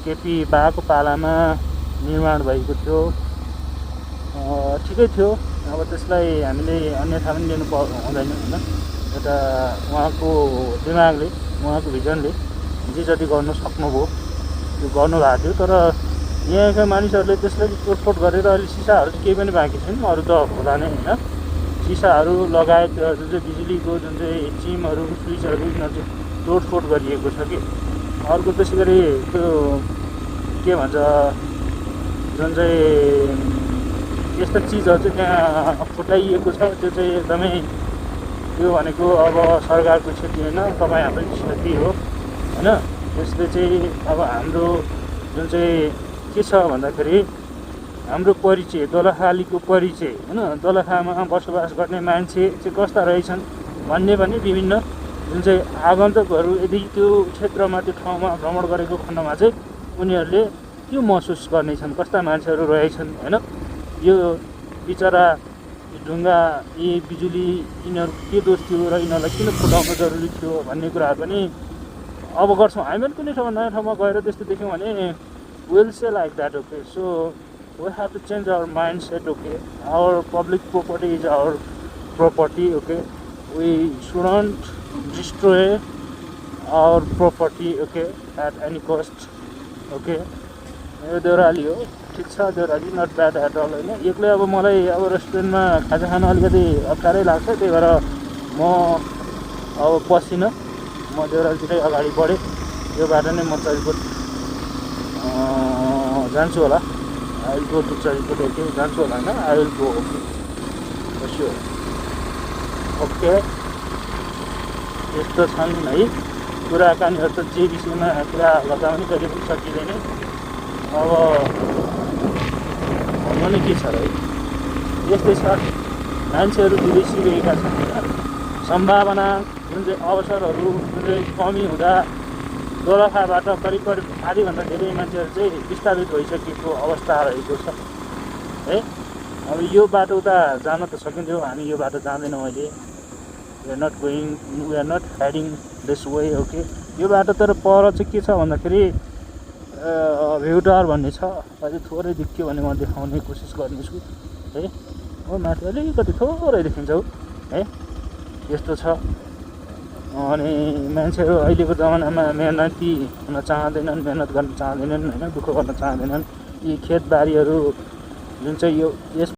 केपी बाको पालामा निर्माण भएको थियो। ठिकै थियो। अब त्यसलाई हामीले अन्यथा पनि लिनु हुँदैन होइन। एउटा उहाँको दिमागले, उहाँको भिजनले जे जति गर्नु सक्नुभयो त्यो गर्नुभएको थियो। तर यहाँका मानिसहरूले त्यसलाई तोडफोड गरेर अहिले सिसाहरू केही पनि बाँकी छैन, अरू त होला नै होइन। सिसाहरू लगायत जुन चाहिँ बिजुलीको जुन चाहिँ चिमहरू, स्विचहरू यिनीहरू चाहिँ तोडफोड गरिएको छ कि। अर्को त्यसै गरी त्यो के भन्छ, जुन चाहिँ यस्ता चिजहरू चाहिँ त्यहाँ फुटाइएको छ, त्यो चाहिँ एकदमै, त्यो भनेको अब सरकारको क्षति होइन, तपाईँ हाम्रो क्षति हो होइन। यसले चाहिँ अब हाम्रो जुन चाहिँ के छ भन्दाखेरि हाम्रो परिचय, दोलखालीको परिचय होइन, दोलखामा बसोबास गर्ने मान्छे चाहिँ कस्ता रहेछन् भन्ने पनि विभिन्न जुन चाहिँ आगन्तुकहरू यदि त्यो क्षेत्रमा, त्यो ठाउँमा भ्रमण गरेको खण्डमा चाहिँ उनीहरूले त्यो महसुस गर्नेछन्, कस्ता मान्छेहरू रहेछन् होइन। यो बिचरा ढुङ्गा, यी बिजुली, यिनीहरू के दोष थियो र यिनीहरूलाई किन फुटाउनु जरुरी थियो भन्ने कुराहरू पनि अब गर्छौँ। हामी पनि कुनै ठाउँमा नयाँ ठाउँमा गएर त्यस्तो देख्यौँ भने will say like that, okay. So we have to change our mindset, okay. Our public property is our property, okay. We shouldn't destroy our property, okay, at any cost, okay. यो देउराली हो, ठिक छ, Deurali not bad at all होइन। एक्लै अब मलाई अब रेस्टुरेन्टमा खाजा खान अलिकति अप्ठ्यारै लाग्छ, त्यही भएर म अब पसिनँ, म देउरालीतिरै अगाडि बढेँ। यो बाटो नै म चरिकोट जान्छु होला। I will go to Charikot, okay, जान्छु होला होइन, I will go, okay, sure, okay। यस्तो छन् है कुराकानीहरू त, जे विषयमा कुरा गर्दा पनि कहिले पनि सकिँदैन। अब भन्नु नै के छ र है, यस्तै छ। मान्छेहरू बिर्सिरहेका छन् होइन। सम्भावना जुन चाहिँ अवसरहरू जुन चाहिँ कमी हुँदा दोलखाबाट करिब आधीभन्दा धेरै मान्छेहरू चाहिँ विस्थापित भइसकेको अवस्था रहेको छ है। अब यो बाटो उता जान त सकिन्थ्यो, हामी यो बाटो जाँदैनौँ अहिले। We are not heading this way, okay. यो बाटो तर पर चाहिँ के छ भन्दाखेरि भ्यू टावर भन्ने छ, अझै थोरै देखियो भने म देखाउने कोसिस गर्नेछु है। हो, माथि अलिकति थोरै देखिन्छ है, यस्तो छ। अनि मान्छेहरू अहिलेको जमानामा मेहनती हुन चाहँदैनन्, मेहनत गर्न चाहँदैनन् होइन, दुःख गर्न चाहँदैनन्। यी खेतबारीहरू जुन चाहिँ यो यस